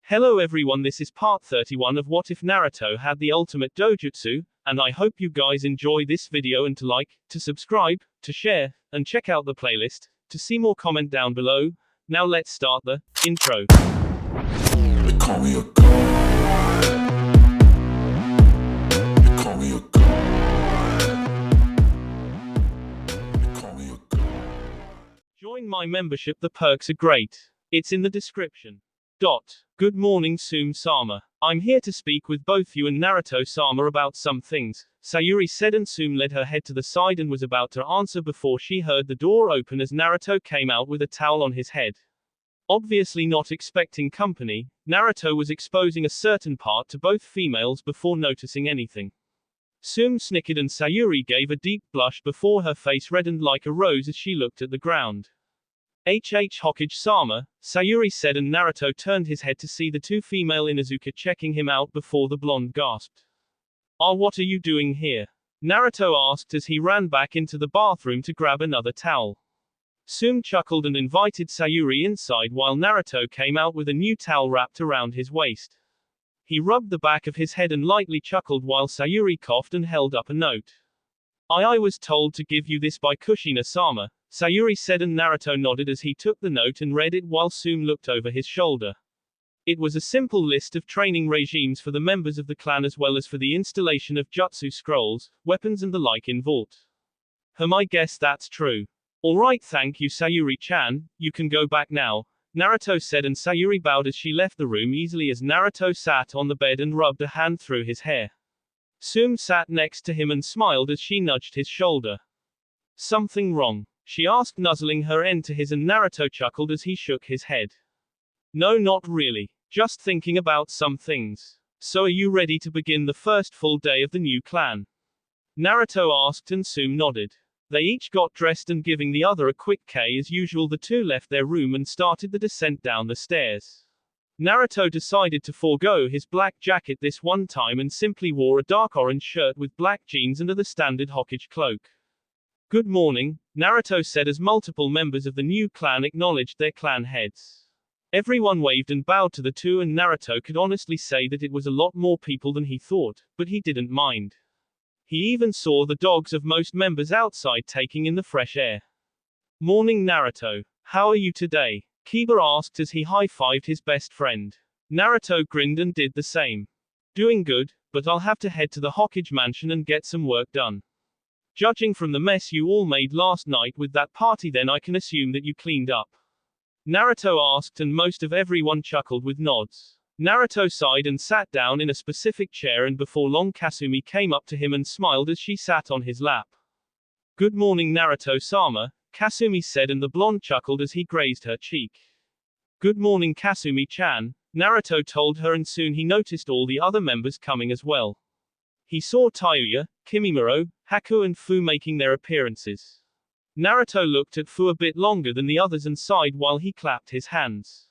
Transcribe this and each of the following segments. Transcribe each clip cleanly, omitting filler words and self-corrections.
Hello everyone, this is part 31 of What If Naruto Had the Ultimate Dojutsu, and I hope you guys enjoy this video and to like, to subscribe, to share, and check out the playlist, to see more comment down below. Now let's start the intro. They call me a god. They call me a god. They call me a god. Join my membership, the perks are great. It's in the description. Good morning Sume-sama. I'm here to speak with both you and Naruto-sama about some things, Sayuri said, and Sume led her head to the side and was about to answer before she heard the door open as Naruto came out with a towel on his head. Obviously not expecting company, Naruto was exposing a certain part to both females before noticing anything. Sume snickered and Sayuri gave a deep blush before her face reddened like a rose as she looked at the ground. Hokage-sama, Sayuri said, and Naruto turned his head to see the two female Inuzuka checking him out before the blonde gasped. "Ah, what are you doing here?" Naruto asked as he ran back into the bathroom to grab another towel. Sume chuckled and invited Sayuri inside while Naruto came out with a new towel wrapped around his waist. He rubbed the back of his head and lightly chuckled while Sayuri coughed and held up a note. I was told to give you this by Kushina-sama, Sayuri said, and Naruto nodded as he took the note and read it while Sume looked over his shoulder. It was a simple list of training regimes for the members of the clan as well as for the installation of jutsu scrolls, weapons and the like in vault. I guess that's true. Alright, thank you Sayuri-chan, you can go back now, Naruto said, and Sayuri bowed as she left the room easily as Naruto sat on the bed and rubbed a hand through his hair. Sume sat next to him and smiled as she nudged his shoulder. Something wrong? She asked, nuzzling her end to his, and Naruto chuckled as he shook his head. No, not really. Just thinking about some things. So are you ready to begin the first full day of the new clan? Naruto asked, and Sume nodded. They each got dressed and giving the other a quick K as usual, the two left their room and started the descent down the stairs. Naruto decided to forego his black jacket this one time and simply wore a dark orange shirt with black jeans under the standard Hokage cloak. Good morning, Naruto said as multiple members of the new clan acknowledged their clan heads. Everyone waved and bowed to the two, and Naruto could honestly say that it was a lot more people than he thought, but he didn't mind. He even saw the dogs of most members outside taking in the fresh air. Morning Naruto. How are you today? Kiba asked as he high-fived his best friend. Naruto grinned and did the same. Doing good, but I'll have to head to the Hokage mansion and get some work done. Judging from the mess you all made last night with that party, then I can assume that you cleaned up. Naruto asked, and most of everyone chuckled with nods. Naruto sighed and sat down in a specific chair, and before long Kasumi came up to him and smiled as she sat on his lap. Good morning Naruto-sama, Kasumi said, and the blonde chuckled as he grazed her cheek. Good morning Kasumi-chan, Naruto told her, and soon he noticed all the other members coming as well. He saw Tayuya, Kimimaro, Haku and Fu making their appearances. Naruto looked at Fu a bit longer than the others and sighed while he clapped his hands.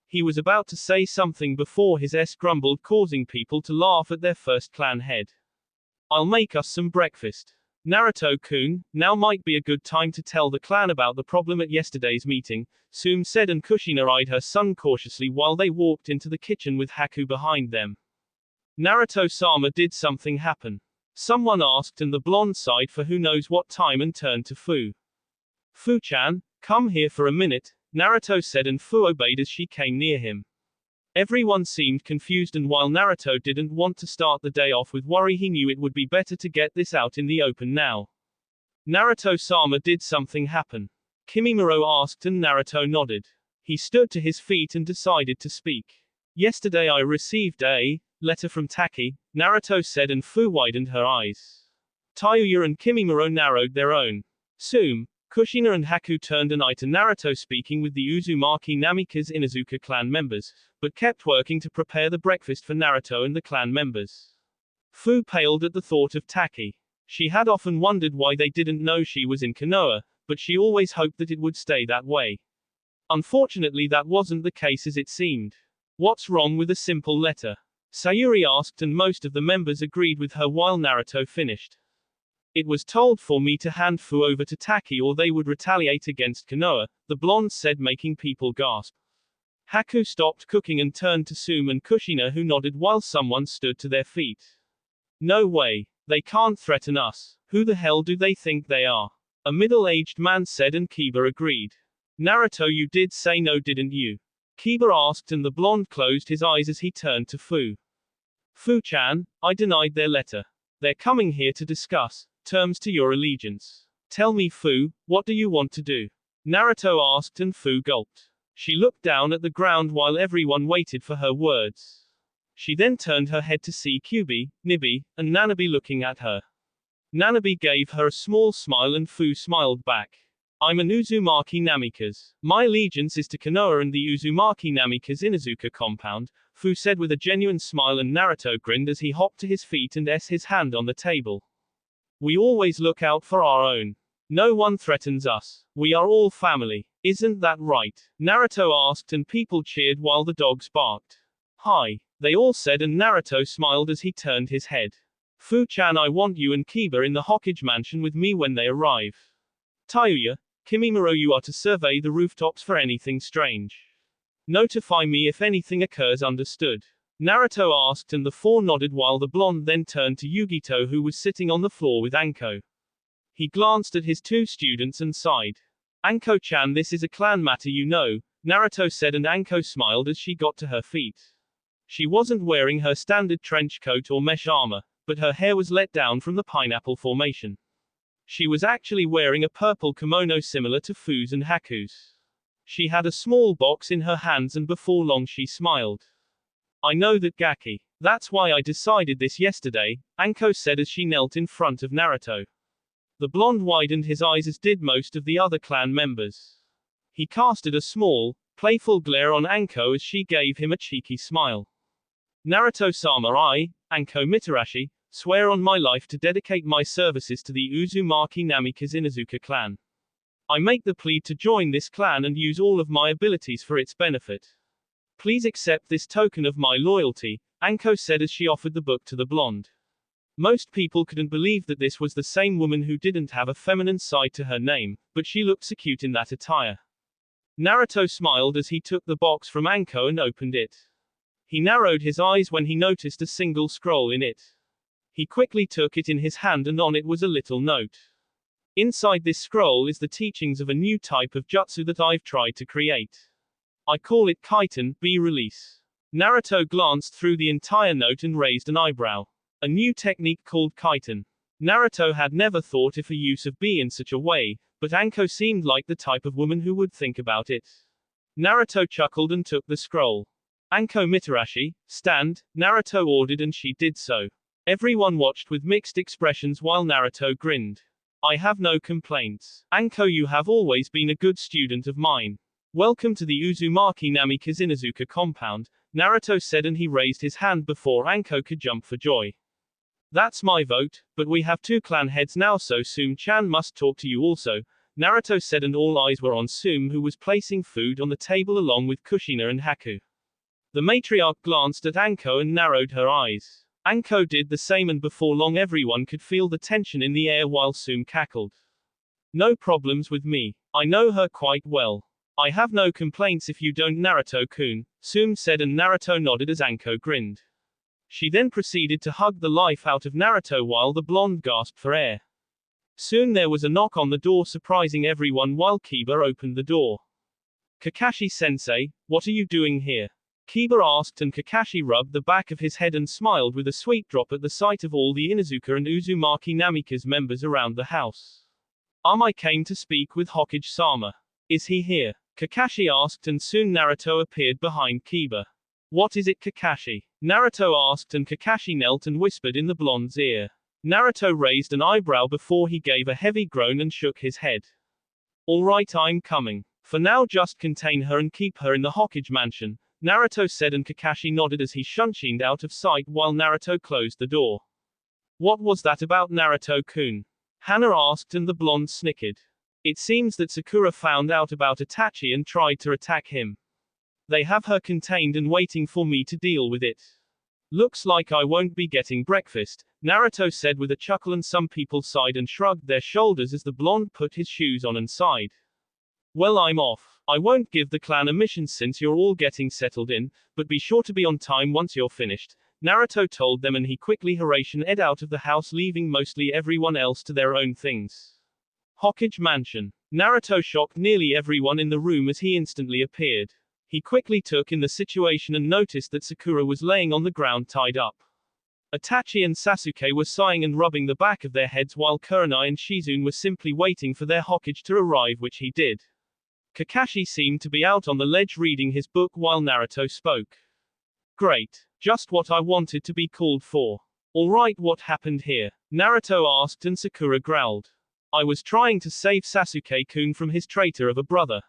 He was about to say something before his S grumbled, causing people to laugh at their first clan head. I'll make us some breakfast. Naruto-kun, now might be a good time to tell the clan about the problem at yesterday's meeting, Sume said, and Kushina eyed her son cautiously while they walked into the kitchen with Haku behind them. Naruto-sama, did something happen? Someone asked, and the blonde sighed for who knows what time and turned to Fu. Fu-chan, come here for a minute, Naruto said, and Fu obeyed as she came near him. Everyone seemed confused, and while Naruto didn't want to start the day off with worry, he knew it would be better to get this out in the open now. Naruto-sama, did something happen? Kimimaro asked, and Naruto nodded. He stood to his feet and decided to speak. Yesterday I received a letter from Taki, Naruto said, and Fu widened her eyes. Tayuya and Kimimaro narrowed their own. Sume, Kushina and Haku turned an eye to Naruto, speaking with the Uzumaki Namikaze Inuzuka clan members, but kept working to prepare the breakfast for Naruto and the clan members. Fu paled at the thought of Taki. She had often wondered why they didn't know she was in Konoha, but she always hoped that it would stay that way. Unfortunately, that wasn't the case as it seemed. What's wrong with a simple letter? Sayuri asked, and most of the members agreed with her while Naruto finished. It was told for me to hand Fu over to Taki or they would retaliate against Konoha, the blonde said, making people gasp. Haku stopped cooking and turned to Sume and Kushina, who nodded while someone stood to their feet. No way. They can't threaten us. Who the hell do they think they are? A middle-aged man said, and Kiba agreed. Naruto, you did say no, didn't you? Kiba asked, and the blonde closed his eyes as he turned to Fu. Fu-chan, I denied their letter. They're coming here to discuss terms to your allegiance. Tell me, Fu, what do you want to do? Naruto asked, and Fu gulped. She looked down at the ground while everyone waited for her words. She then turned her head to see Kyubi, Nibi, and Nanabe looking at her. Nanabe gave her a small smile and Fu smiled back. I'm an Uzumaki Namikaze. My allegiance is to Konoha and the Uzumaki Namikaze Inuzuka compound, Fu said with a genuine smile, and Naruto grinned as he hopped to his feet and his hand on the table. We always look out for our own. No one threatens us. We are all family. Isn't that right? Naruto asked, and people cheered while the dogs barked. Hi. They all said, and Naruto smiled as he turned his head. Fu-chan, I want you and Kiba in the Hokage mansion with me when they arrive. Tayuya, Kimimaro, you are to survey the rooftops for anything strange. Notify me if anything occurs, understood? Naruto asked, and the four nodded while the blonde then turned to Yugito, who was sitting on the floor with Anko. He glanced at his two students and sighed. Anko-chan, this is a clan matter, you know, Naruto said, and Anko smiled as she got to her feet. She wasn't wearing her standard trench coat or mesh armor, but her hair was let down from the pineapple formation. She was actually wearing a purple kimono similar to Fu's and Haku's. She had a small box in her hands, and before long she smiled. I know that, Gaki. That's why I decided this yesterday, Anko said as she knelt in front of Naruto. The blonde widened his eyes, as did most of the other clan members. He casted a small, playful glare on Anko as she gave him a cheeky smile. Naruto-sama, I, Anko Mitarashi, swear on my life to dedicate my services to the Uzumaki Namikaze Inuzuka clan. I make the plea to join this clan and use all of my abilities for its benefit. Please accept this token of my loyalty, Anko said as she offered the book to the blonde. Most people couldn't believe that this was the same woman who didn't have a feminine side to her name, but she looked so cute in that attire. Naruto smiled as he took the box from Anko and opened it. He narrowed his eyes when he noticed a single scroll in it. He quickly took it in his hand, and on it was a little note. Inside this scroll is the teachings of a new type of jutsu that I've tried to create. I call it Kaiten, be release. Naruto glanced through the entire note and raised an eyebrow. A new technique called Kaiten. Naruto had never thought of a use of be in such a way, but Anko seemed like the type of woman who would think about it. Naruto chuckled and took the scroll. Anko Mitarashi, stand, Naruto ordered, and she did so. Everyone watched with mixed expressions while Naruto grinned. I have no complaints. Anko, you have always been a good student of mine. Welcome to the Uzumaki Namikaze Inuzuka compound, Naruto said, and he raised his hand before Anko could jump for joy. That's my vote, but we have two clan heads now, so Sume-chan must talk to you also, Naruto said, and all eyes were on Sume, who was placing food on the table along with Kushina and Haku. The matriarch glanced at Anko and narrowed her eyes. Anko did the same, and before long everyone could feel the tension in the air while Sume cackled. No problems with me. I know her quite well. I have no complaints if you don't, Naruto-kun, Sume said, and Naruto nodded as Anko grinned. She then proceeded to hug the life out of Naruto while the blonde gasped for air. Soon there was a knock on the door, surprising everyone while Kiba opened the door. Kakashi-sensei, what are you doing here? Kiba asked, and Kakashi rubbed the back of his head and smiled with a sweet drop at the sight of all the Inuzuka and Uzumaki Namikaze members around the house. I came to speak with Hokage-sama. Is he here? Kakashi asked, and soon Naruto appeared behind Kiba. What is it, Kakashi? Naruto asked, and Kakashi knelt and whispered in the blonde's ear. Naruto raised an eyebrow before he gave a heavy groan and shook his head. All right, I'm coming. For now, just contain her and keep her in the Hokage mansion, Naruto said, and Kakashi nodded as he shunshined out of sight while Naruto closed the door. What was that about, Naruto-kun? Hana asked, and the blonde snickered. It seems that Sakura found out about Itachi and tried to attack him. They have her contained and waiting for me to deal with it. Looks like I won't be getting breakfast, Naruto said with a chuckle, and some people sighed and shrugged their shoulders as the blonde put his shoes on and sighed. Well, I'm off. I won't give the clan a mission since you're all getting settled in, but be sure to be on time once you're finished, Naruto told them, and he quickly Ed out of the house, leaving mostly everyone else to their own things. Hokage Mansion. Naruto shocked nearly everyone in the room as he instantly appeared. He quickly took in the situation and noticed that Sakura was laying on the ground tied up. Itachi and Sasuke were sighing and rubbing the back of their heads, while Kurenai and Shizune were simply waiting for their Hokage to arrive, which he did. Kakashi seemed to be out on the ledge reading his book while Naruto spoke. Great. Just what I wanted to be called for. Alright, what happened here? Naruto asked, and Sakura growled. I was trying to save Sasuke-kun from his traitor of a brother.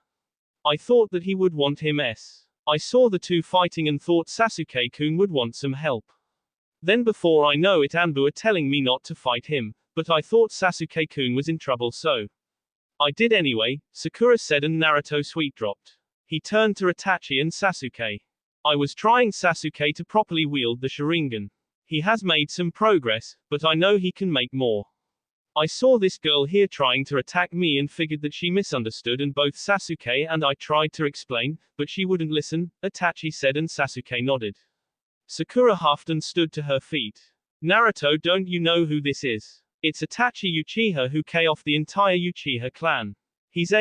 I thought that he would want him. I saw the two fighting and thought Sasuke-kun would want some help. Then before I know it, Anbu are telling me not to fight him, but I thought Sasuke-kun was in trouble, so I did anyway, Sakura said, and Naruto sweet dropped. He turned to Itachi and Sasuke. I was trying Sasuke to properly wield the Sharingan. He has made some progress, but I know he can make more. I saw this girl here trying to attack me and figured that she misunderstood, and both Sasuke and I tried to explain, but she wouldn't listen, Itachi said, and Sasuke nodded. Sakura huffed and stood to her feet. Naruto, don't you know who this is? It's Itachi Uchiha, who killed off the entire Uchiha clan. He's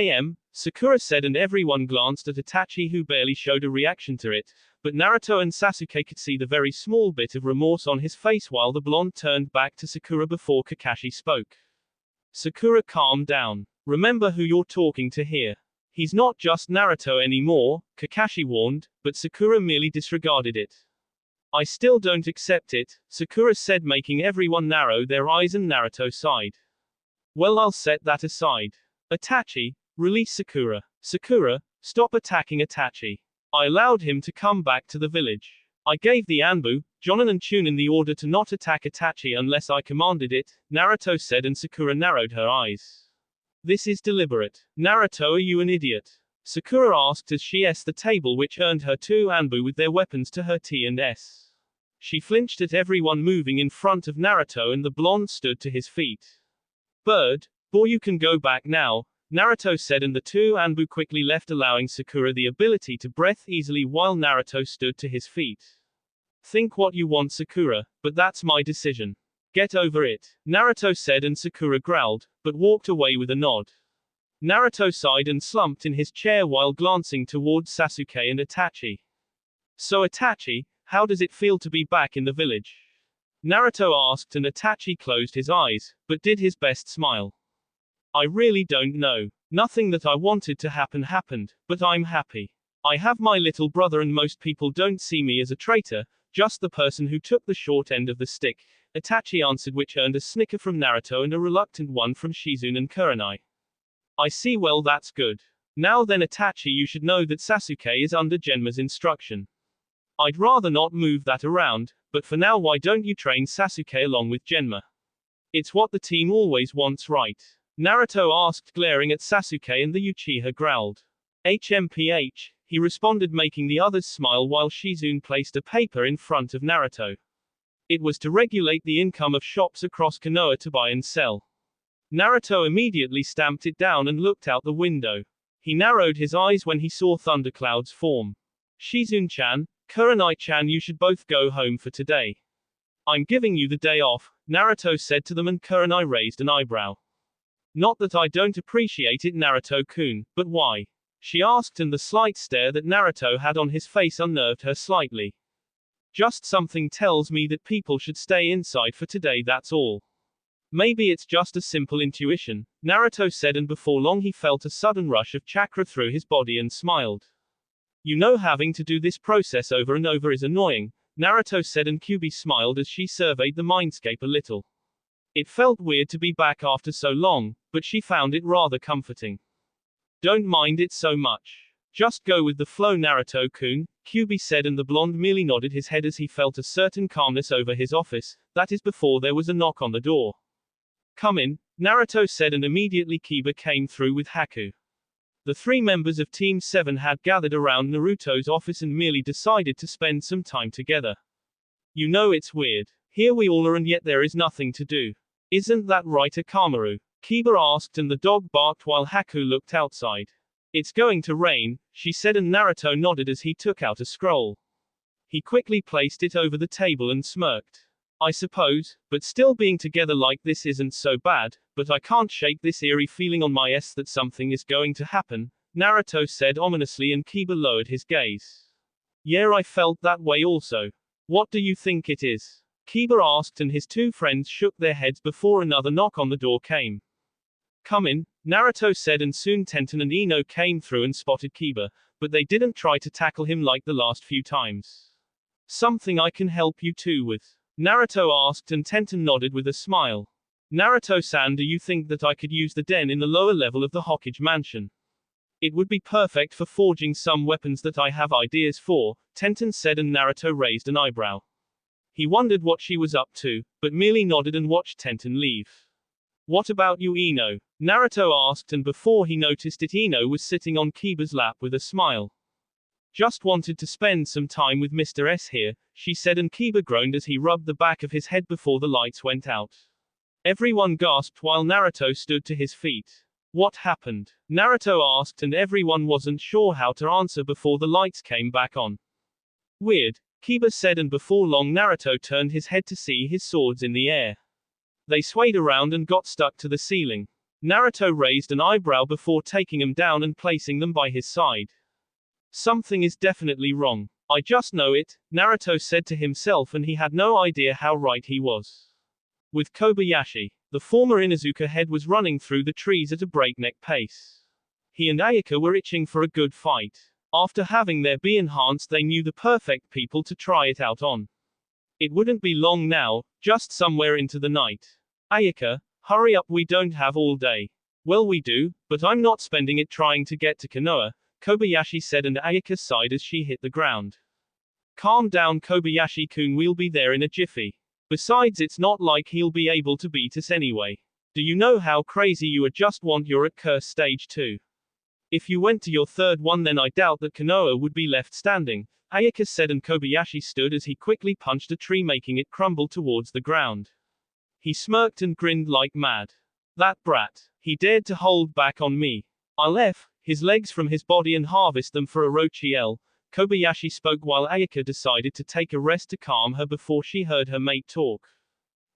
Sakura said, and everyone glanced at Itachi, who barely showed a reaction to it, but Naruto and Sasuke could see the very small bit of remorse on his face while the blonde turned back to Sakura before Kakashi spoke. Sakura, calm down. Remember who you're talking to here. He's not just Naruto anymore, Kakashi warned, but Sakura merely disregarded it. I still don't accept it, Sakura said, making everyone narrow their eyes, and Naruto sighed. Well, I'll set that aside. Itachi, release Sakura. Sakura, stop attacking Itachi. I allowed him to come back to the village. I gave the Anbu, Jonin and Chunin the order to not attack Itachi unless I commanded it, Naruto said, and Sakura narrowed her eyes. This is deliberate. Naruto, are you an idiot? Sakura asked as she s the table, which earned her 2 Anbu with their weapons to her T&S. She flinched at everyone moving in front of Naruto, and the blonde stood to his feet. Boy, you can go back now, Naruto said, and the 2 Anbu quickly left, allowing Sakura the ability to breathe easily while Naruto stood to his feet. Think what you want, Sakura, but that's my decision. Get over it, Naruto said, and Sakura growled, but walked away with a nod. Naruto sighed and slumped in his chair while glancing towards Sasuke and Itachi. So Itachi, how does it feel to be back in the village? Naruto asked, and Itachi closed his eyes, but did his best smile. I really don't know. Nothing that I wanted to happen happened, but I'm happy. I have my little brother, and most people don't see me as a traitor, just the person who took the short end of the stick, Itachi answered, which earned a snicker from Naruto and a reluctant one from Shizune and Kurenai. I see, well, that's good. Now then, Itachi, you should know that Sasuke is under Genma's instruction. I'd rather not move that around, but for now, why don't you train Sasuke along with Genma? It's what the team always wants, right? Naruto asked, glaring at Sasuke, and the Uchiha growled. HMPH, he responded, making the others smile while Shizune placed a paper in front of Naruto. It was to regulate the income of shops across Konoha to buy and sell. Naruto immediately stamped it down and looked out the window. He narrowed his eyes when he saw thunderclouds form. Shizune-chan, Kurenai-chan, you should both go home for today. I'm giving you the day off, Naruto said to them, and Kurenai raised an eyebrow. Not that I don't appreciate it, Naruto-kun, but why? She asked, and the slight stare that Naruto had on his face unnerved her slightly. Just something tells me that people should stay inside for today, that's all. Maybe it's just a simple intuition, Naruto said, and before long he felt a sudden rush of chakra through his body and smiled. You know, having to do this process over and over is annoying, Naruto said, and Kyubi smiled as she surveyed the mindscape a little. It felt weird to be back after so long, but she found it rather comforting. Don't mind it so much. Just go with the flow, Naruto-kun, Kyubi said, and the blonde merely nodded his head as he felt a certain calmness over his office, that is before there was a knock on the door. Come in, Naruto said, and immediately Kiba came through with Haku. The 3 members of Team 7 had gathered around Naruto's office and merely decided to spend some time together. You know, it's weird. Here we all are and yet there is nothing to do. Isn't that right, Akamaru? Kiba asked, and the dog barked while Haku looked outside. It's going to rain, she said, and Naruto nodded as he took out a scroll. He quickly placed it over the table and smirked. I suppose, but still being together like this isn't so bad, but I can't shake this eerie feeling on my ass that something is going to happen, Naruto said ominously, and Kiba lowered his gaze. Yeah, I felt that way also. What do you think it is? Kiba asked, and his two friends shook their heads before another knock on the door came. Come in, Naruto said, and soon Tenten and Ino came through and spotted Kiba, but they didn't try to tackle him like the last few times. Something I can help you two with? Naruto asked, and Tenten nodded with a smile. Naruto-san, do you think that I could use the den in the lower level of the Hokage mansion? It would be perfect for forging some weapons that I have ideas for, Tenten said, and Naruto raised an eyebrow. He wondered what she was up to, but merely nodded and watched Tenten leave. What about you, Ino? Naruto asked, and before he noticed it, Ino was sitting on Kiba's lap with a smile. Just wanted to spend some time with Mr. S here, she said, and Kiba groaned as he rubbed the back of his head before the lights went out. Everyone gasped while Naruto stood to his feet. What happened? Naruto asked, and everyone wasn't sure how to answer before the lights came back on. Weird, Kiba said, and before long Naruto turned his head to see his swords in the air. They swayed around and got stuck to the ceiling. Naruto raised an eyebrow before taking them down and placing them by his side. Something is definitely wrong. I just know it, Naruto said to himself, and he had no idea how right he was. With Kobayashi, the former Inuzuka head, was running through the trees at a breakneck pace. He and Ayaka were itching for a good fight. After having their be enhanced, they knew the perfect people to try it out on. It wouldn't be long now, just somewhere into the night. Ayaka, hurry up, we don't have all day. Well, we do, but I'm not spending it trying to get to Konoha, Kobayashi said, and Ayaka sighed as she hit the ground. Calm down, Kobayashi-kun, we'll be there in a jiffy. Besides, it's not like he'll be able to beat us anyway. Do you know how crazy you are? Just want you're at Curse Stage 2. If you went to your third one, then I doubt that Konoha would be left standing, Ayaka said, and Kobayashi stood as he quickly punched a tree, making it crumble towards the ground. He smirked and grinned like mad. That brat. He dared to hold back on me. I'll F his legs from his body and harvest them for Orochi L. Kobayashi spoke while Ayaka decided to take a rest to calm her before she heard her mate talk.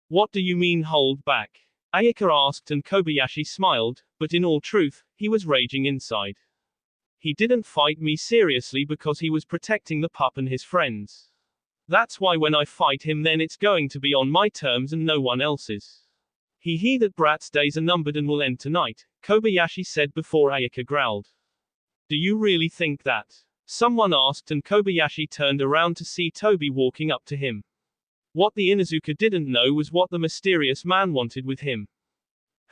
What do you mean hold back? Ayaka asked, and Kobayashi smiled, but in all truth, he was raging inside. He didn't fight me seriously because he was protecting the pup and his friends. That's why when I fight him, then it's going to be on my terms and no one else's. That brat's days are numbered and will end tonight, Kobayashi said before Ayaka growled. Do you really think that? Someone asked, and Kobayashi turned around to see Toby walking up to him. What the Inuzuka didn't know was what the mysterious man wanted with him.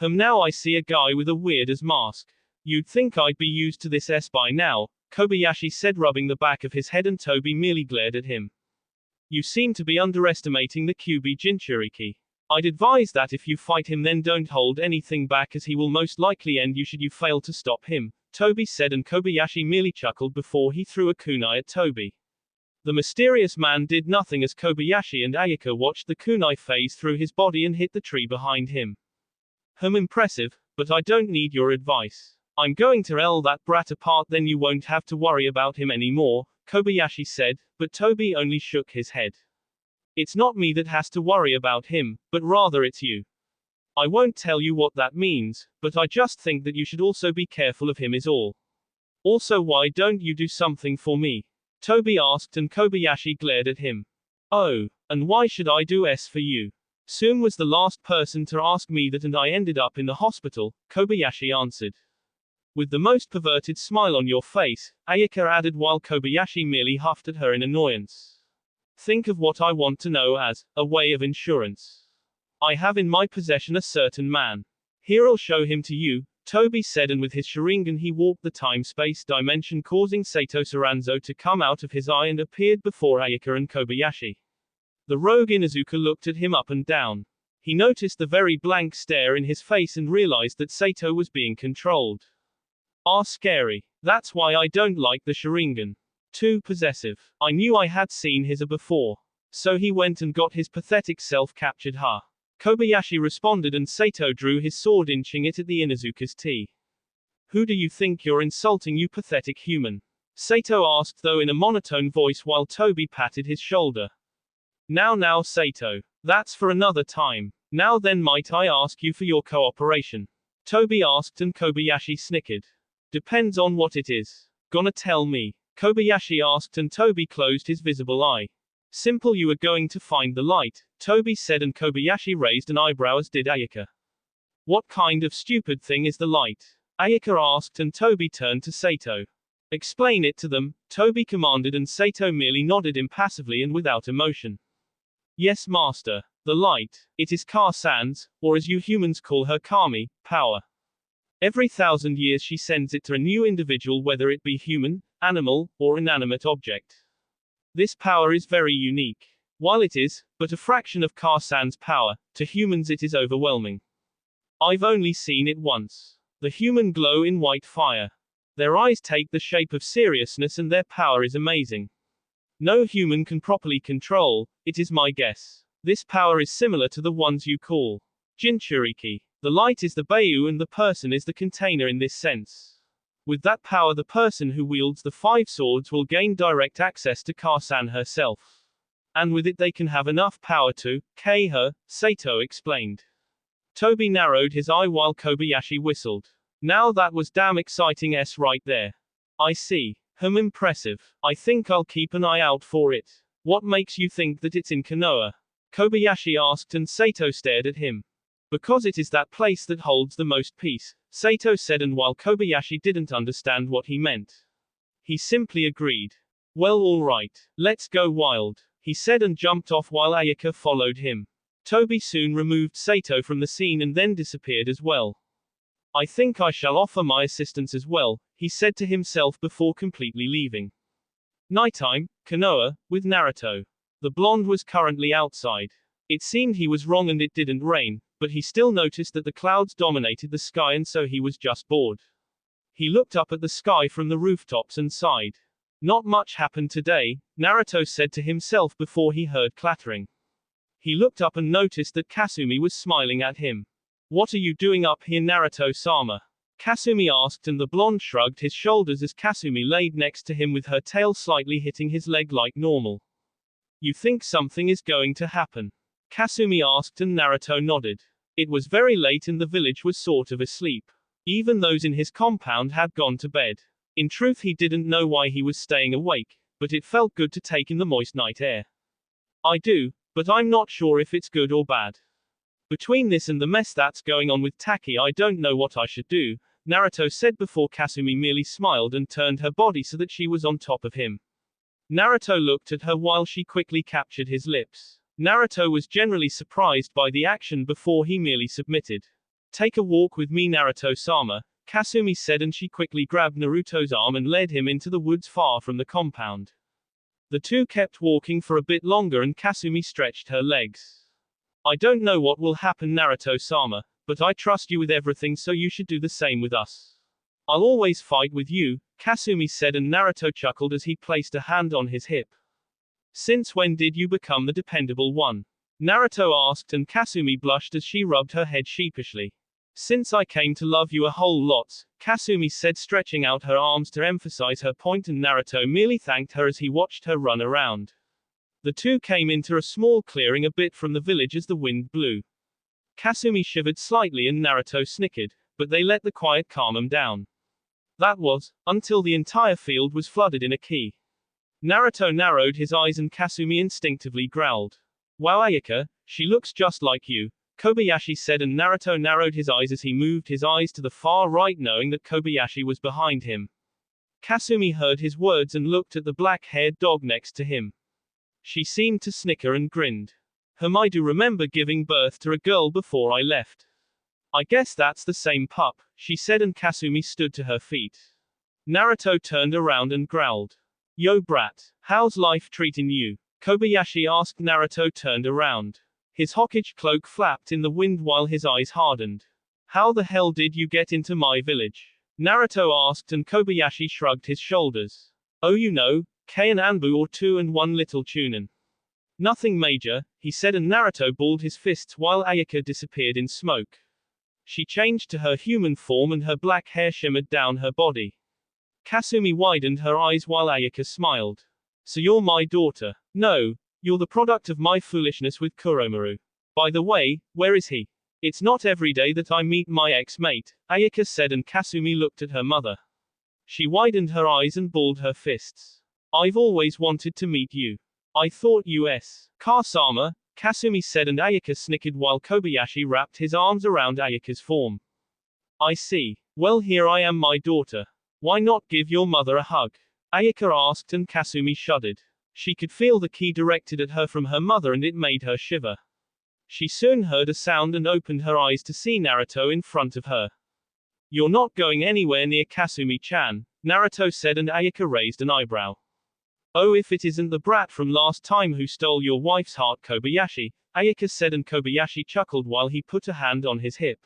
Now I see a guy with a weird-as mask. You'd think I'd be used to this S by now, Kobayashi said, rubbing the back of his head, and Toby merely glared at him. You seem to be underestimating the Kyuubi Jinchuriki. I'd advise that if you fight him, then don't hold anything back, as he will most likely end you should you fail to stop him, Toby said, and Kobayashi merely chuckled before he threw a kunai at Toby. The mysterious man did nothing as Kobayashi and Ayaka watched the kunai phase through his body and hit the tree behind him. Impressive, but I don't need your advice. I'm going to L that brat apart, then you won't have to worry about him anymore, Kobayashi said, but Toby only shook his head. It's not me that has to worry about him, but rather it's you. I won't tell you what that means, but I just think that you should also be careful of him is all. Also, why don't you do something for me? Toby asked, and Kobayashi glared at him. Oh, and why should I do S for you? Soon was the last person to ask me that, and I ended up in the hospital, Kobayashi answered. With the most perverted smile on your face, Ayaka added while Kobayashi merely huffed at her in annoyance. Think of what I want to know as a way of insurance. I have in my possession a certain man. Here, I'll show him to you, Toby said, and with his Sharingan he warped the time-space dimension, causing Sato Saranzo to come out of his eye and appeared before Ayaka and Kobayashi. The rogue Inuzuka looked at him up and down. He noticed the very blank stare in his face and realized that Sato was being controlled. Scary. That's why I don't like the Sharingan. Too possessive. I knew I had seen his before. So he went and got his pathetic self captured, huh? Kobayashi responded, and Sato drew his sword, inching it at the Inuzuka's T. Who do you think you're insulting, you pathetic human? Sato asked, though in a monotone voice, while Toby patted his shoulder. Now, Sato. That's for another time. Now then, might I ask you for your cooperation? Toby asked, and Kobayashi snickered. Depends on what it is. Gonna tell me? Kobayashi asked, and Toby closed his visible eye. Simple, you are going to find the light, Toby said, and Kobayashi raised an eyebrow, as did Ayaka. What kind of stupid thing is the light? Ayaka asked, and Toby turned to Sato. Explain it to them, Toby commanded, and Sato merely nodded impassively and without emotion. Yes, master. The light. It is Kar-san's, or as you humans call her, Kami, power. Every 1,000 years she sends it to a new individual, whether it be human, animal, or inanimate object. This power is very unique. While it is but a fraction of Kar-san's power, to humans it is overwhelming. I've only seen it once. The human glow in white fire. Their eyes take the shape of seriousness, and their power is amazing. No human can properly control, it is my guess. This power is similar to the ones you call Jinchuriki. The light is the Bayu and the person is the container in this sense. With that power, the person who wields the 5 swords will gain direct access to Kar-san herself. And with it they can have enough power to K her, Sato explained. Toby narrowed his eye while Kobayashi whistled. Now that was damn exciting right there. I see. Impressive. I think I'll keep an eye out for it. What makes you think that it's in Konoha? Kobayashi asked, and Sato stared at him. Because it is that place that holds the most peace, Sato said, and while Kobayashi didn't understand what he meant, he simply agreed. Well, alright. Let's go wild, he said, and jumped off while Ayaka followed him. Toby soon removed Sato from the scene and then disappeared as well. I think I shall offer my assistance as well, he said to himself before completely leaving. Nighttime, Konoha, with Naruto. The blonde was currently outside. It seemed he was wrong and it didn't rain, but he still noticed that the clouds dominated the sky, and so he was just bored. He looked up at the sky from the rooftops and sighed. Not much happened today, Naruto said to himself before he heard clattering. He looked up and noticed that Kasumi was smiling at him. What are you doing up here, Naruto-sama? Kasumi asked, and the blonde shrugged his shoulders as Kasumi laid next to him with her tail slightly hitting his leg like normal. You think something is going to happen? Kasumi asked, and Naruto nodded. It was very late and the village was sort of asleep. Even those in his compound had gone to bed. In truth, he didn't know why he was staying awake, but it felt good to take in the moist night air. I do, but I'm not sure if it's good or bad. Between this and the mess that's going on with Taki, I don't know what I should do, Naruto said before Kasumi merely smiled and turned her body so that she was on top of him. Naruto looked at her while she quickly captured his lips. Naruto was generally surprised by the action before he merely submitted. Take a walk with me, Naruto-sama, Kasumi said, and she quickly grabbed Naruto's arm and led him into the woods far from the compound. The two kept walking for a bit longer and Kasumi stretched her legs. I don't know what will happen, Naruto-sama, but I trust you with everything, so you should do the same with us. I'll always fight with you, Kasumi said, and Naruto chuckled as he placed a hand on his hip. Since when did you become the dependable one? Naruto asked, and Kasumi blushed as she rubbed her head sheepishly. Since I came to love you a whole lot, Kasumi said, stretching out her arms to emphasize her point, and Naruto merely thanked her as he watched her run around. The two came into a small clearing a bit from the village as the wind blew. Kasumi shivered slightly and Naruto snickered, but they let the quiet calm him down. That was, until the entire field was flooded in a ki. Naruto narrowed his eyes and Kasumi instinctively growled. Wow, Ayaka, she looks just like you, Kobayashi said, and Naruto narrowed his eyes as he moved his eyes to the far right, knowing that Kobayashi was behind him. Kasumi heard his words and looked at the black-haired dog next to him. She seemed to snicker and grinned. I do remember giving birth to a girl before I left. I guess that's the same pup, she said, and Kasumi stood to her feet. Naruto turned around and growled. Yo brat, how's life treating you? Kobayashi asked. Naruto turned around. His Hokage cloak flapped in the wind while his eyes hardened. How the hell did you get into my village? Naruto asked, and Kobayashi shrugged his shoulders. Oh, you know, an Anbu or two and one little Chunin. Nothing major, he said, and Naruto balled his fists while Ayaka disappeared in smoke. She changed to her human form and her black hair shimmered down her body. Kasumi widened her eyes while Ayaka smiled. So you're my daughter? No, you're the product of my foolishness with Kuromaru. By the way, where is he? It's not every day that I meet my ex-mate, Ayaka said, and Kasumi looked at her mother. She widened her eyes and balled her fists. I've always wanted to meet you. I thought U.S. Kasama, Kasumi said, and Ayaka snickered while Kobayashi wrapped his arms around Ayaka's form. I see. Well, here I am, my daughter. Why not give your mother a hug? Ayaka asked, and Kasumi shuddered. She could feel the ki directed at her from her mother and it made her shiver. She soon heard a sound and opened her eyes to see Naruto in front of her. You're not going anywhere near Kasumi-chan, Naruto said, and Ayaka raised an eyebrow. Oh, if it isn't the brat from last time who stole your wife's heart, Kobayashi, Ayaka said, and Kobayashi chuckled while he put a hand on his hip.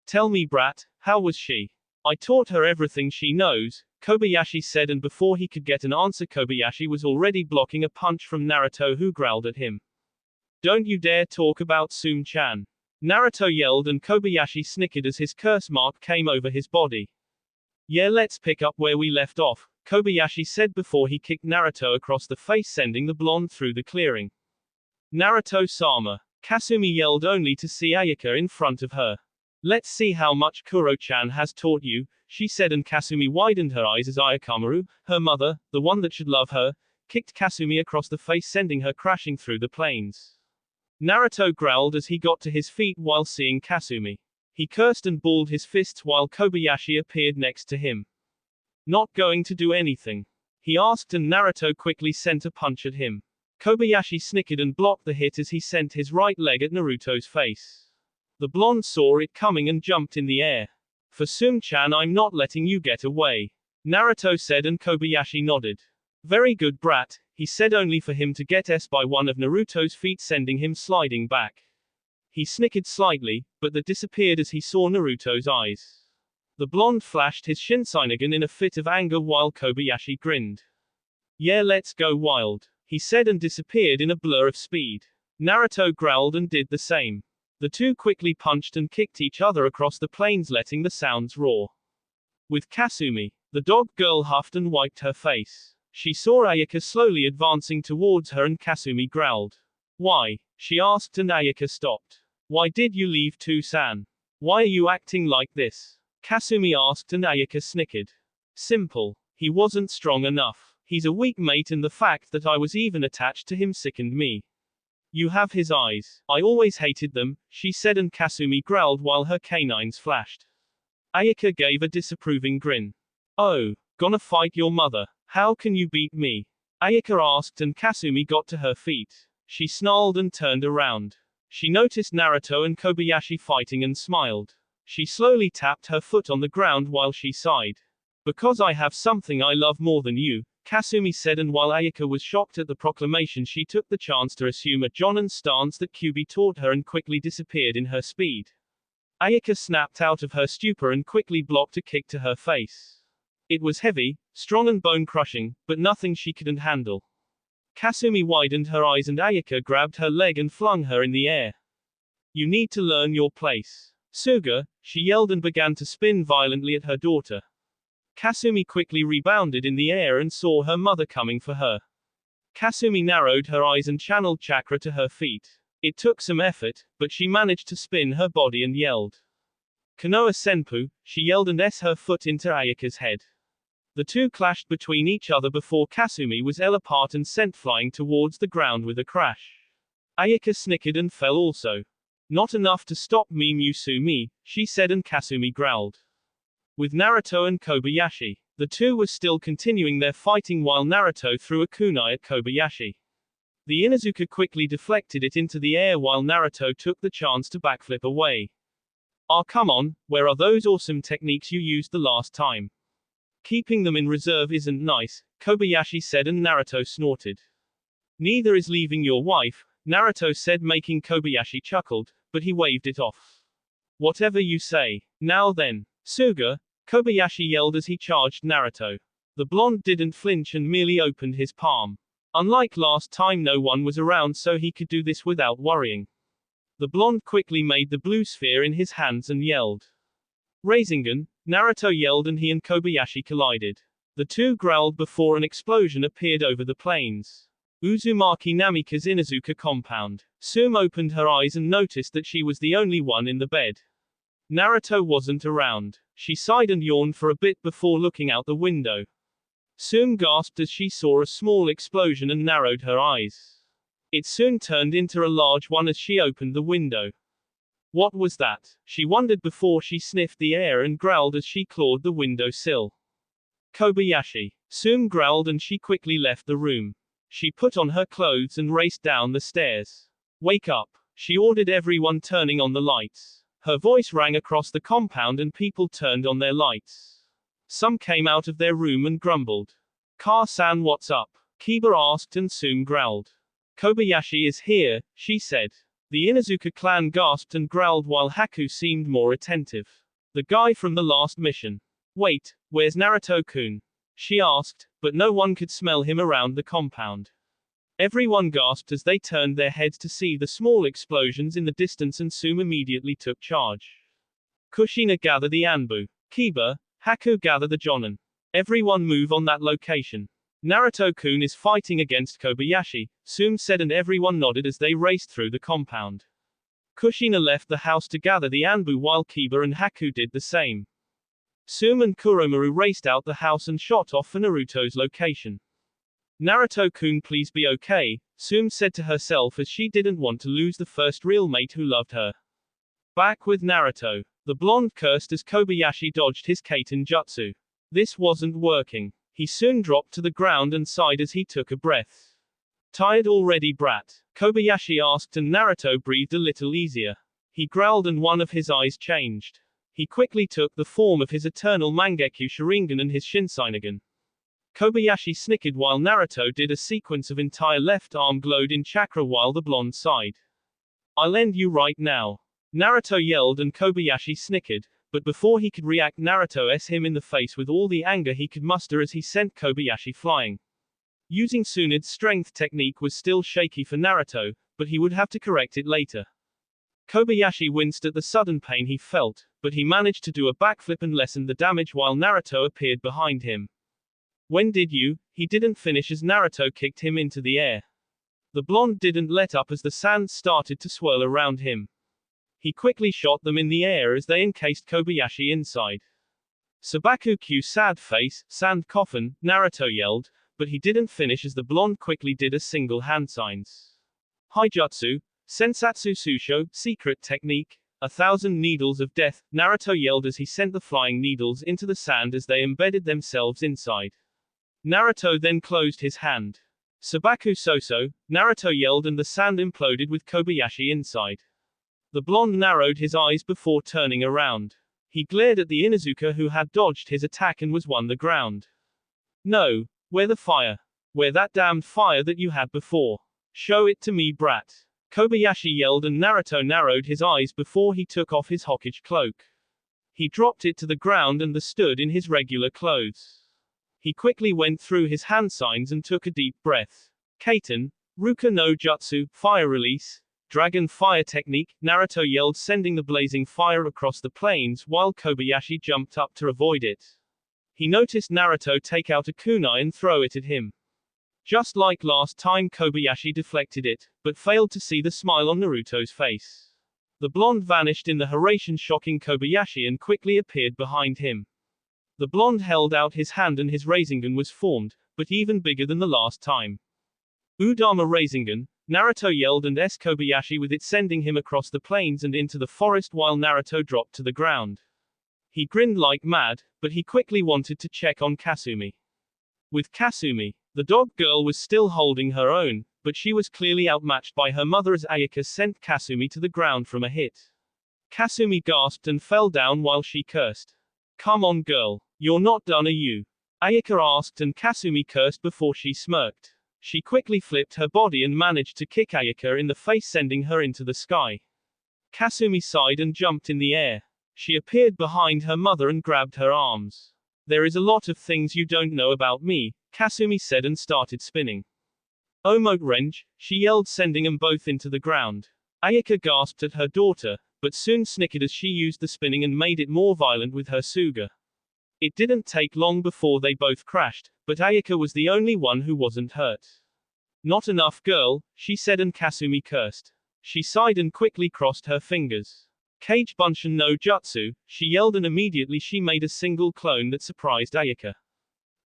Tell me, brat, how was she? I taught her everything she knows, Kobayashi said, and before he could get an answer, Kobayashi was already blocking a punch from Naruto, who growled at him. Don't you dare talk about Sum-chan. Naruto yelled, and Kobayashi snickered as his curse mark came over his body. Yeah, let's pick up where we left off, Kobayashi said before he kicked Naruto across the face, sending the blonde through the clearing. Naruto-sama. Kasumi yelled, only to see Ayaka in front of her. Let's see how much Kuro-chan has taught you, she said, and Kasumi widened her eyes as Ayakamaru, her mother, the one that should love her, kicked Kasumi across the face, sending her crashing through the plains. Naruto growled as he got to his feet while seeing Kasumi. He cursed and balled his fists while Kobayashi appeared next to him. Not going to do anything? He asked, and Naruto quickly sent a punch at him. Kobayashi snickered and blocked the hit as he sent his right leg at Naruto's face. The blonde saw it coming and jumped in the air. For Sum-chan, I'm not letting you get away, Naruto said, and Kobayashi nodded. Very good, brat, he said, only for him to get S by one of Naruto's feet, sending him sliding back. He snickered slightly, but that disappeared as he saw Naruto's eyes. The blonde flashed his Shinseinigan in a fit of anger while Kobayashi grinned. Yeah, let's go wild, he said, and disappeared in a blur of speed. Naruto growled and did the same. The two quickly punched and kicked each other across the plains, letting the sounds roar. With Kasumi, the dog girl huffed and wiped her face. She saw Ayaka slowly advancing towards her, and Kasumi growled. Why? She asked, and Ayaka stopped. Why did you leave Toussaint? Why are you acting like this? Kasumi asked, and Ayaka snickered. Simple. He wasn't strong enough. He's a weak mate, and the fact that I was even attached to him sickened me. You have his eyes. I always hated them, she said, and Kasumi growled while her canines flashed. Ayaka gave a disapproving grin. Oh, gonna fight your mother? How can you beat me? Ayaka asked, and Kasumi got to her feet. She snarled and turned around. She noticed Naruto and Kobayashi fighting and smiled. She slowly tapped her foot on the ground while she sighed. Because I have something I love more than you, Kasumi said, and while Ayaka was shocked at the proclamation, she took the chance to assume a Jonin stance that Kyuubi taught her and quickly disappeared in her speed. Ayaka snapped out of her stupor and quickly blocked a kick to her face. It was heavy, strong and bone-crushing, but nothing she couldn't handle. Kasumi widened her eyes, and Ayaka grabbed her leg and flung her in the air. You need to learn your place, Suga, she yelled and began to spin violently at her daughter. Kasumi quickly rebounded in the air and saw her mother coming for her. Kasumi narrowed her eyes and channeled chakra to her feet. It took some effort, but she managed to spin her body and yelled. Konoha Senpu, she yelled and s her foot into Ayaka's head. The two clashed between each other before Kasumi was held apart and sent flying towards the ground with a crash. Ayaka snickered and fell also. Not enough to stop me, Musumi, she said, and Kasumi growled. With Naruto and Kobayashi, the two were still continuing their fighting while Naruto threw a kunai at Kobayashi. The Inuzuka quickly deflected it into the air while Naruto took the chance to backflip away. Ah, come on, where are those awesome techniques you used the last time? Keeping them in reserve isn't nice, Kobayashi said, and Naruto snorted. Neither is leaving your wife, Naruto said, making Kobayashi chuckled, but he waved it off. Whatever you say. Now then, Suga, Kobayashi yelled as he charged Naruto. The blonde didn't flinch and merely opened his palm. Unlike last time, no one was around, so he could do this without worrying. The blonde quickly made the blue sphere in his hands and yelled. Rasengan, Naruto yelled and he and Kobayashi collided. The two growled before an explosion appeared over the plains. Uzumaki Namika's Inuzuka compound. Sume opened her eyes and noticed that she was the only one in the bed. Naruto wasn't around. She sighed and yawned for a bit before looking out the window. Sume gasped as she saw a small explosion and narrowed her eyes. It soon turned into a large one as she opened the window. What was that? She wondered before she sniffed the air and growled as she clawed the window sill. Kobayashi. Sume growled and she quickly left the room. She put on her clothes and raced down the stairs. Wake up, she ordered, everyone turning on the lights. Her voice rang across the compound and people turned on their lights. Some came out of their room and grumbled. Car-san, what's up? Kiba asked and Sume growled. Kobayashi is here, she said. The Inuzuka clan gasped and growled while Haku seemed more attentive. The guy from the last mission. Wait, where's Naruto-kun? She asked, but no one could smell him around the compound. Everyone gasped as they turned their heads to see the small explosions in the distance and Sume immediately took charge. Kushina, gather the Anbu. Kiba, Haku, gather the Jonin. Everyone move on that location. Naruto-kun is fighting against Kobayashi, Sume said, and everyone nodded as they raced through the compound. Kushina left the house to gather the Anbu while Kiba and Haku did the same. Sume and Kuromaru raced out the house and shot off for Naruto's location. Naruto-kun, please be okay, Sume said to herself as she didn't want to lose the first real mate who loved her. Back with Naruto. The blonde cursed as Kobayashi dodged his Kaiten jutsu. This wasn't working. He soon dropped to the ground and sighed as he took a breath. Tired already, brat? Kobayashi asked, and Naruto breathed a little easier. He growled and one of his eyes changed. He quickly took the form of his eternal Mangekyo Sharingan and his Shinseinigan. Kobayashi snickered while Naruto did a sequence of entire left arm glowed in chakra while the blonde sighed. I'll end you right now. Naruto yelled and Kobayashi snickered, but before he could react, Naruto s him in the face with all the anger he could muster as he sent Kobayashi flying. Using Tsunade's strength technique was still shaky for Naruto, but he would have to correct it later. Kobayashi winced at the sudden pain he felt, but he managed to do a backflip and lessened the damage while Naruto appeared behind him. When did you? He didn't finish as Naruto kicked him into the air. The blonde didn't let up as the sand started to swirl around him. He quickly shot them in the air as they encased Kobayashi inside. Sabaku Q, sad face, sand coffin, Naruto yelled, but he didn't finish as the blonde quickly did a single hand signs. Haijutsu, Sensatsu Susho, secret technique, 1,000 needles of death, Naruto yelled as he sent the flying needles into the sand as they embedded themselves inside. Naruto then closed his hand. Sabaku Soso, Naruto yelled and the sand imploded with Kobayashi inside. The blonde narrowed his eyes before turning around. He glared at the Inuzuka who had dodged his attack and was won the ground. No, where the fire? Where that damned fire that you had before? Show it to me, brat. Kobayashi yelled and Naruto narrowed his eyes before he took off his Hokage cloak. He dropped it to the ground and stood in his regular clothes. He quickly went through his hand signs and took a deep breath. Kaiten, Ruka no Jutsu, fire release, dragon fire technique, Naruto yelled, sending the blazing fire across the plains while Kobayashi jumped up to avoid it. He noticed Naruto take out a kunai and throw it at him. Just like last time, Kobayashi deflected it, but failed to see the smile on Naruto's face. The blonde vanished in the Hiraishin, shocking Kobayashi, and quickly appeared behind him. The blonde held out his hand and his Rasengan was formed, but even bigger than the last time. Udama Rasengan, Naruto yelled and Kobayashi with it, sending him across the plains and into the forest while Naruto dropped to the ground. He grinned like mad, but he quickly wanted to check on Kasumi. With Kasumi, the dog girl was still holding her own, but she was clearly outmatched by her mother as Ayaka sent Kasumi to the ground from a hit. Kasumi gasped and fell down while she cursed. Come on, girl. You're not done, are you? Ayaka asked, and Kasumi cursed before she smirked. She quickly flipped her body and managed to kick Ayaka in the face, sending her into the sky. Kasumi sighed and jumped in the air. She appeared behind her mother and grabbed her arms. There is a lot of things you don't know about me, Kasumi said and started spinning. Omote Renge, she yelled, sending them both into the ground. Ayaka gasped at her daughter, but soon snickered as she used the spinning and made it more violent with her Suga. It didn't take long before they both crashed, but Ayaka was the only one who wasn't hurt. Not enough, girl, she said, and Kasumi cursed. She sighed and quickly crossed her fingers. Kage Bunshin no Jutsu, she yelled, and immediately she made a single clone that surprised Ayaka.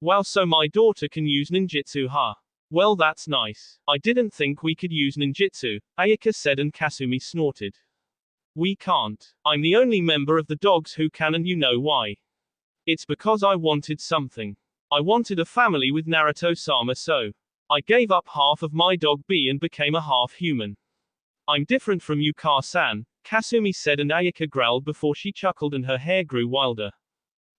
Wow, so my daughter can use ninjutsu, huh? Well, that's nice. I didn't think we could use ninjutsu, Ayaka said, and Kasumi snorted. We can't. I'm the only member of the dogs who can, and you know why. It's because I wanted something. I wanted a family with Naruto-sama, so I gave up half of my dog B and became a half-human. I'm different from you, Ka-san, Kasumi said, and Ayaka growled before she chuckled and her hair grew wilder.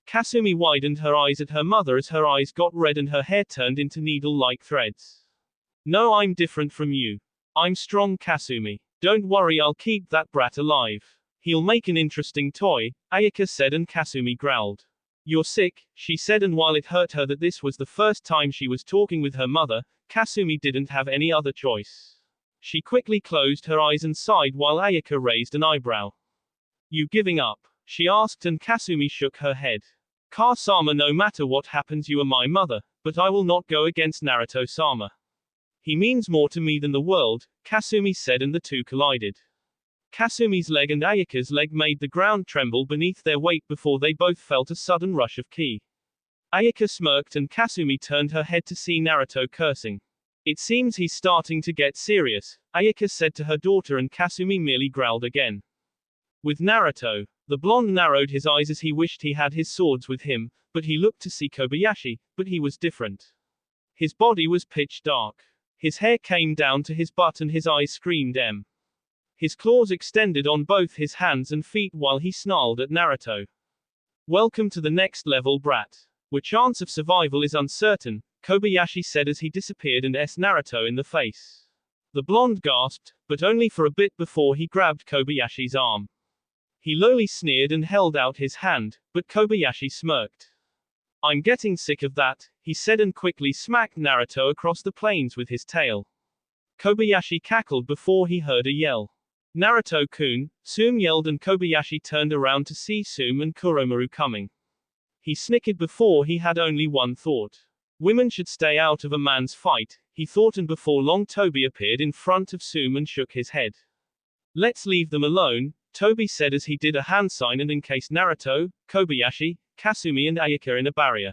Kasumi widened her eyes at her mother as her eyes got red and her hair turned into needle-like threads. No, I'm different from you. I'm strong, Kasumi. Don't worry, I'll keep that brat alive. He'll make an interesting toy, Ayaka said, and Kasumi growled. You're sick, she said, and while it hurt her that this was the first time she was talking with her mother, Kasumi didn't have any other choice. She quickly closed her eyes and sighed while Ayaka raised an eyebrow. You giving up? She asked, and Kasumi shook her head. Ka-sama, no matter what happens, you are my mother, but I will not go against Naruto-sama. He means more to me than the world, Kasumi said, and the two collided. Kasumi's leg and Ayaka's leg made the ground tremble beneath their weight before they both felt a sudden rush of ki. Ayaka smirked and Kasumi turned her head to see Naruto cursing. It seems he's starting to get serious, Ayaka said to her daughter, and Kasumi merely growled again. With Naruto, the blonde narrowed his eyes as he wished he had his swords with him, but he looked to see Kobayashi, but he was different. His body was pitch dark. His hair came down to his butt and his eyes screamed M. His claws extended on both his hands and feet while he snarled at Naruto. Welcome to the next level, brat. Where chance of survival is uncertain, Kobayashi said as he disappeared and Naruto in the face. The blonde gasped, but only for a bit before he grabbed Kobayashi's arm. He lowly sneered and held out his hand, but Kobayashi smirked. I'm getting sick of that, he said, and quickly smacked Naruto across the plains with his tail. Kobayashi cackled before he heard a yell. Naruto-kun, Tsume yelled, and Kobayashi turned around to see Tsume and Kuromaru coming. He snickered before he had only one thought. Women should stay out of a man's fight, he thought, and before long Toby appeared in front of Tsume and shook his head. Let's leave them alone, Toby said as he did a hand sign and encased Naruto, Kobayashi, Kasumi and Ayaka in a barrier.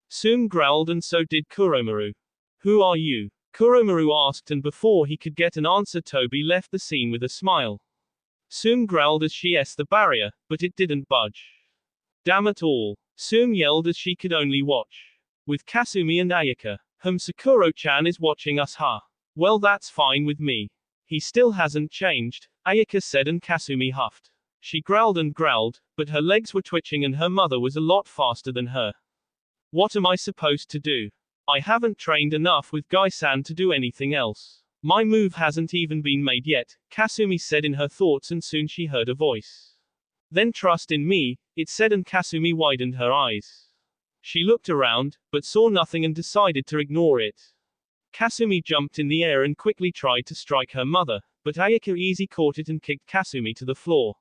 Tsume growled and so did Kuromaru. Who are you? Kuromaru asked, and before he could get an answer Toby left the scene with a smile. Tsume growled as she the barrier, but it didn't budge. Damn it all, Tsume yelled as she could only watch. With Kasumi and Ayaka. Sakuro-chan is watching us, huh? Well, that's fine with me. He still hasn't changed, Ayaka said, and Kasumi huffed. She growled and growled, but her legs were twitching and her mother was a lot faster than her. What am I supposed to do? I haven't trained enough with Gai-san to do anything else. My move hasn't even been made yet, Kasumi said in her thoughts, and soon she heard a voice. Then trust in me, it said, and Kasumi widened her eyes. She looked around, but saw nothing and decided to ignore it. Kasumi jumped in the air and quickly tried to strike her mother, but Ayaka easy caught it and kicked Kasumi to the floor.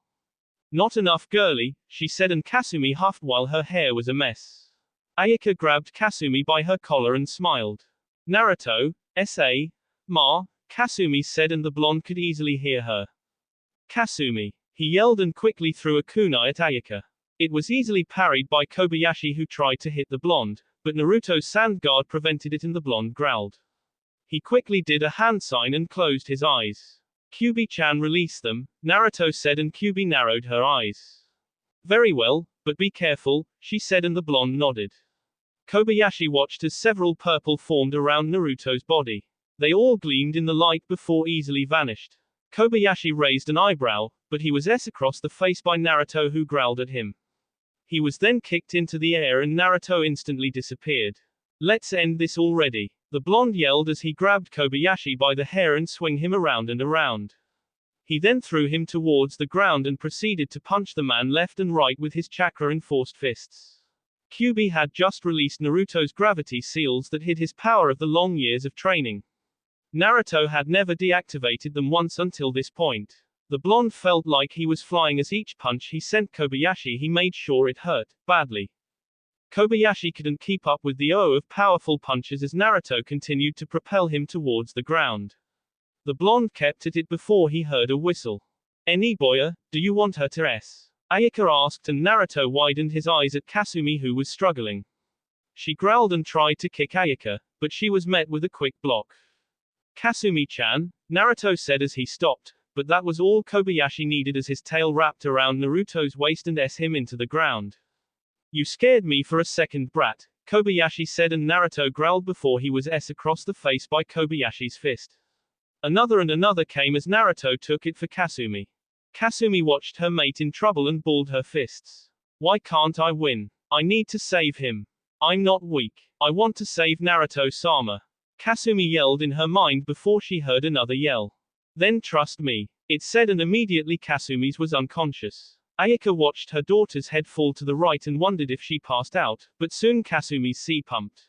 Not enough, girly, she said, and Kasumi huffed while her hair was a mess. Ayaka grabbed Kasumi by her collar and smiled. Naruto, S.A. Ma, Kasumi said, and the blonde could easily hear her. Kasumi. He yelled and quickly threw a kunai at Ayaka. It was easily parried by Kobayashi, who tried to hit the blonde, but Naruto's sand guard prevented it and the blonde growled. He quickly did a hand sign and closed his eyes. Kyubi-chan, release them, Naruto said, and Kyubi narrowed her eyes. Very well, but be careful, she said, and the blonde nodded. Kobayashi watched as several purple formed around Naruto's body. They all gleamed in the light before easily vanished. Kobayashi raised an eyebrow, but he was across the face by Naruto, who growled at him. He was then kicked into the air and Naruto instantly disappeared. Let's end this already, the blonde yelled as he grabbed Kobayashi by the hair and swung him around and around. He then threw him towards the ground and proceeded to punch the man left and right with his chakra-enforced fists. Kyubi had just released Naruto's gravity seals that hid his power of the long years of training. Naruto had never deactivated them once until this point. The blonde felt like he was flying as each punch he sent Kobayashi he made sure it hurt badly. Kobayashi couldn't keep up with the of powerful punches as Naruto continued to propel him towards the ground. The blonde kept at it before he heard a whistle. "Any boya, do you want her to s?" Ayaka asked and Naruto widened his eyes at Kasumi who was struggling. She growled and tried to kick Ayaka, but she was met with a quick block. "Kasumi-chan," Naruto said as he stopped, but that was all Kobayashi needed as his tail wrapped around Naruto's waist and him into the ground. "You scared me for a second, brat," Kobayashi said and Naruto growled before he was across the face by Kobayashi's fist. Another and another came as Naruto took it for Kasumi. Kasumi watched her mate in trouble and balled her fists. "Why can't I win? I need to save him. I'm not weak. I want to save Naruto-sama." Kasumi yelled in her mind before she heard another yell. "Then trust me," it said and immediately Kasumi's was unconscious. Ayaka watched her daughter's head fall to the right and wondered if she passed out, but soon Kasumi's sea pumped.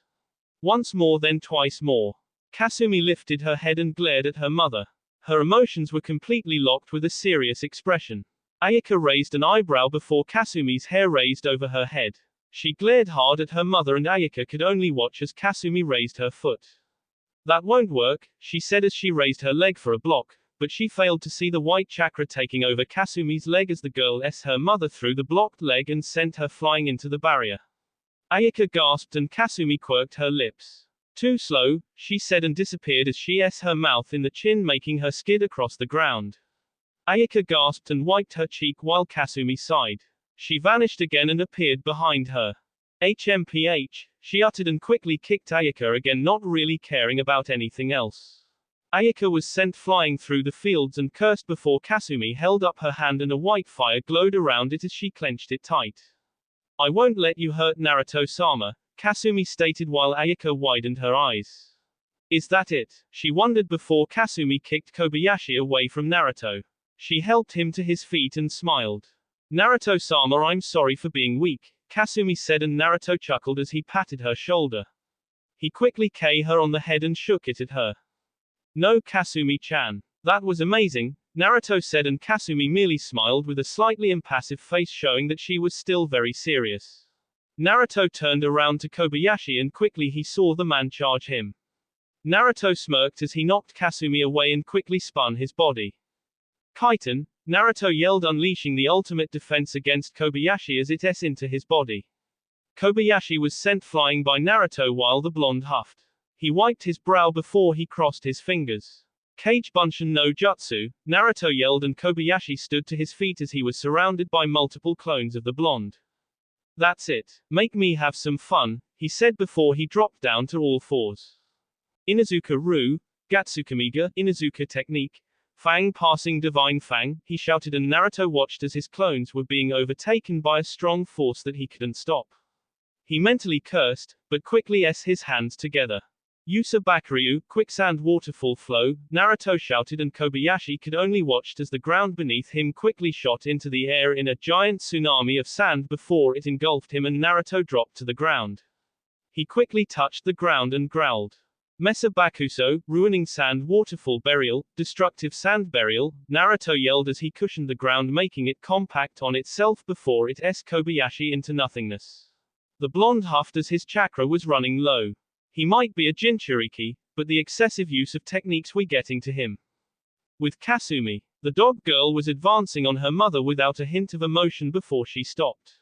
Once more then twice more. Kasumi lifted her head and glared at her mother. Her emotions were completely locked with a serious expression. Ayaka raised an eyebrow before Kasumi's hair raised over her head. She glared hard at her mother and Ayaka could only watch as Kasumi raised her foot. "That won't work," she said as she raised her leg for a block, but she failed to see the white chakra taking over Kasumi's leg as the girl her mother threw the blocked leg and sent her flying into the barrier. Ayaka gasped and Kasumi quirked her lips. "Too slow," she said and disappeared as she her mouth in the chin making her skid across the ground. Ayaka gasped and wiped her cheek while Kasumi sighed. She vanished again and appeared behind her. "HMPH," she uttered and quickly kicked Ayaka again, not really caring about anything else. Ayaka was sent flying through the fields and cursed before Kasumi held up her hand and a white fire glowed around it as she clenched it tight. "I won't let you hurt Naruto-sama," Kasumi stated while Ayaka widened her eyes. "Is that it?" she wondered before Kasumi kicked Kobayashi away from Naruto. She helped him to his feet and smiled. "Naruto-sama, I'm sorry for being weak," Kasumi said and Naruto chuckled as he patted her shoulder. He quickly kissed her on the head and shook it at her. "No, Kasumi-chan. That was amazing," Naruto said and Kasumi merely smiled with a slightly impassive face showing that she was still very serious. Naruto turned around to Kobayashi and quickly he saw the man charge him. Naruto smirked as he knocked Kasumi away and quickly spun his body. "Kaiten," Naruto yelled, unleashing the ultimate defense against Kobayashi as it into his body. Kobayashi was sent flying by Naruto while the blonde huffed. He wiped his brow before he crossed his fingers. "Kage Bunshin no Jutsu," Naruto yelled and Kobayashi stood to his feet as he was surrounded by multiple clones of the blonde. "That's it. Make me have some fun," he said before he dropped down to all fours. "Inuzuka Ru, Gatsukamiga, Inuzuka Technique, Fang passing Divine Fang," he shouted and Naruto watched as his clones were being overtaken by a strong force that he couldn't stop. He mentally cursed, but quickly his hands together. "Yusa Bakuryu, Quicksand Waterfall Flow," Naruto shouted and Kobayashi could only watch as the ground beneath him quickly shot into the air in a giant tsunami of sand before it engulfed him and Naruto dropped to the ground. He quickly touched the ground and growled. "Mesa Bakuso, Ruining Sand Waterfall Burial, Destructive Sand Burial," Naruto yelled as he cushioned the ground making it compact on itself before it Kobayashi into nothingness. The blonde huffed as his chakra was running low. He might be a Jinchuriki, but the excessive use of techniques we getting to him. With Kasumi, the dog girl was advancing on her mother without a hint of emotion before she stopped.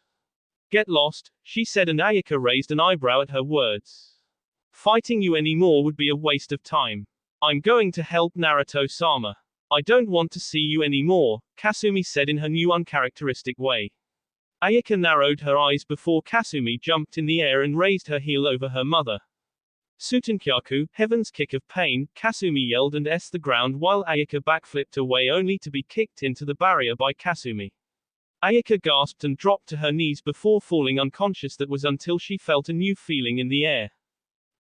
"Get lost," she said and Ayaka raised an eyebrow at her words. "Fighting you anymore would be a waste of time. I'm going to help Naruto-sama. I don't want to see you anymore," Kasumi said in her new uncharacteristic way. Ayaka narrowed her eyes before Kasumi jumped in the air and raised her heel over her mother. "Sutenkyaku, Heaven's Kick of Pain," Kasumi yelled and the ground while Ayaka backflipped away only to be kicked into the barrier by Kasumi. Ayaka gasped and dropped to her knees before falling unconscious. That was until she felt a new feeling in the air.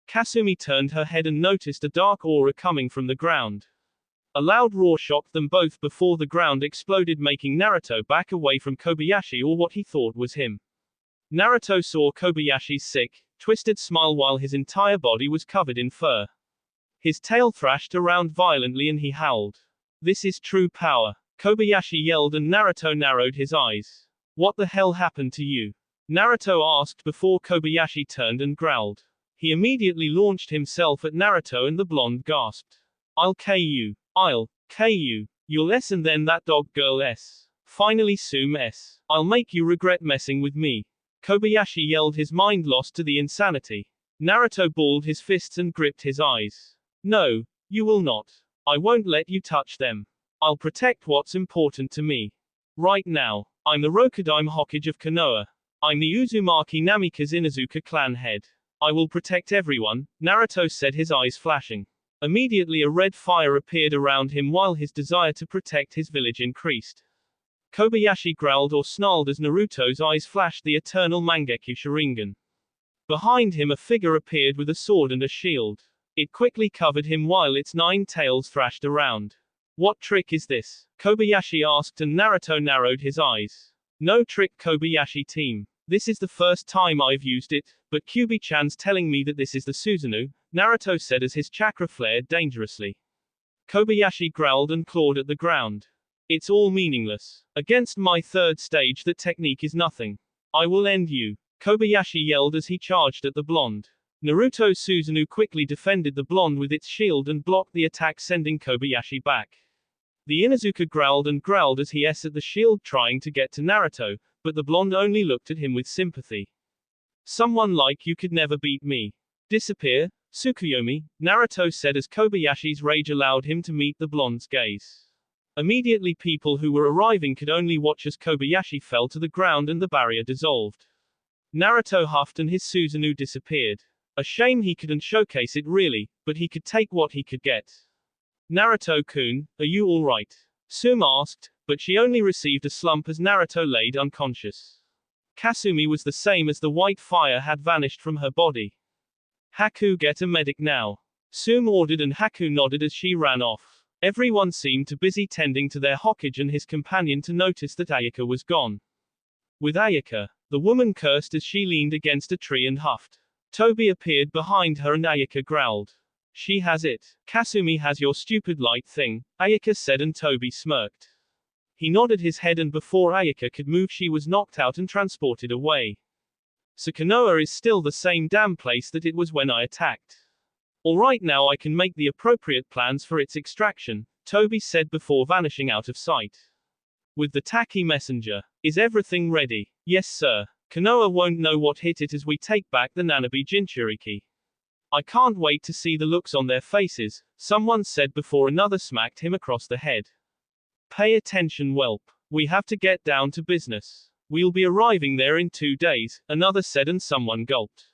Kasumi turned her head and noticed a dark aura coming from the ground. A loud roar shocked them both before the ground exploded making Naruto back away from Kobayashi or what he thought was him. Naruto saw Kobayashi's sick, twisted smile while his entire body was covered in fur. His tail thrashed around violently and he howled. This is true power. Kobayashi yelled and Naruto narrowed his eyes. What the hell happened to you? Naruto asked before Kobayashi turned and growled. He immediately launched himself at Naruto and the blonde gasped. I'll KU. I'll KU. You'll S and then that dog girl S. Finally Sume S. I'll make you regret messing with me. Kobayashi yelled, his mind lost to the insanity. Naruto balled his fists and gripped his eyes. No, you will not. I won't let you touch them. I'll protect what's important to me. Right now, I'm the Rokudaime Hokage of Konoha. I'm the Uzumaki Namikaze Inuzuka clan head. I will protect everyone, Naruto said, his eyes flashing. Immediately a red fire appeared around him while his desire to protect his village increased. Kobayashi growled or snarled as Naruto's eyes flashed the eternal Mangekyo Sharingan. Behind him a figure appeared with a sword and a shield. It quickly covered him while its 9 tails thrashed around. What trick is this? Kobayashi asked and Naruto narrowed his eyes. No trick, Kobayashi team. This is the first time I've used it, but Kyubi-chan's telling me that this is the Susanoo, Naruto said as his chakra flared dangerously. Kobayashi growled and clawed at the ground. It's all meaningless. Against my 3rd stage that technique is nothing. I will end you. Kobayashi yelled as he charged at the blonde. Naruto's Susanoo quickly defended the blonde with its shield and blocked the attack, sending Kobayashi back. The Inuzuka growled and growled as he S at the shield, trying to get to Naruto, but the blonde only looked at him with sympathy. Someone like you could never beat me. Disappear, Tsukuyomi, Naruto said as Kobayashi's rage allowed him to meet the blonde's gaze. Immediately people who were arriving could only watch as Kobayashi fell to the ground and the barrier dissolved. Naruto huffed and his Susanoo disappeared. A shame he couldn't showcase it really, but he could take what he could get. Naruto-kun, are you alright? Sume asked, but she only received a slump as Naruto laid unconscious. Kasumi was the same as the white fire had vanished from her body. Haku, get a medic now. Sume ordered and Haku nodded as she ran off. Everyone seemed too busy tending to their Hokage and his companion to notice that Ayaka was gone. With Ayaka, the woman cursed as she leaned against a tree and huffed. Tobi appeared behind her and Ayaka growled. She has it. Kasumi has your stupid light thing, Ayaka said and Tobi smirked. He nodded his head and before Ayaka could move she was knocked out and transported away. So Konoha is still the same damn place that it was when I attacked. Alright, now I can make the appropriate plans for its extraction, Tobi said before vanishing out of sight. With the Taki messenger. Is everything ready? Yes sir. Konoha won't know what hit it as we take back the Nanabi Jinchuriki. I can't wait to see the looks on their faces, someone said before another smacked him across the head. Pay attention, whelp. We have to get down to business. We'll be arriving there in 2 days, another said and someone gulped.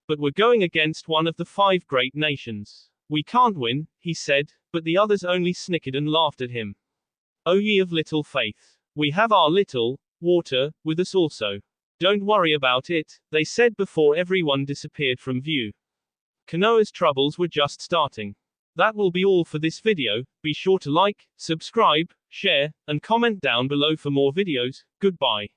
But we're going against one of the 5 great nations. We can't win, he said, but the others only snickered and laughed at him. O ye of little faith. We have our little water with us also. Don't worry about it, they said before everyone disappeared from view. Konoha's troubles were just starting. That will be all for this video. Be sure to like, subscribe, share, and comment down below for more videos. Goodbye.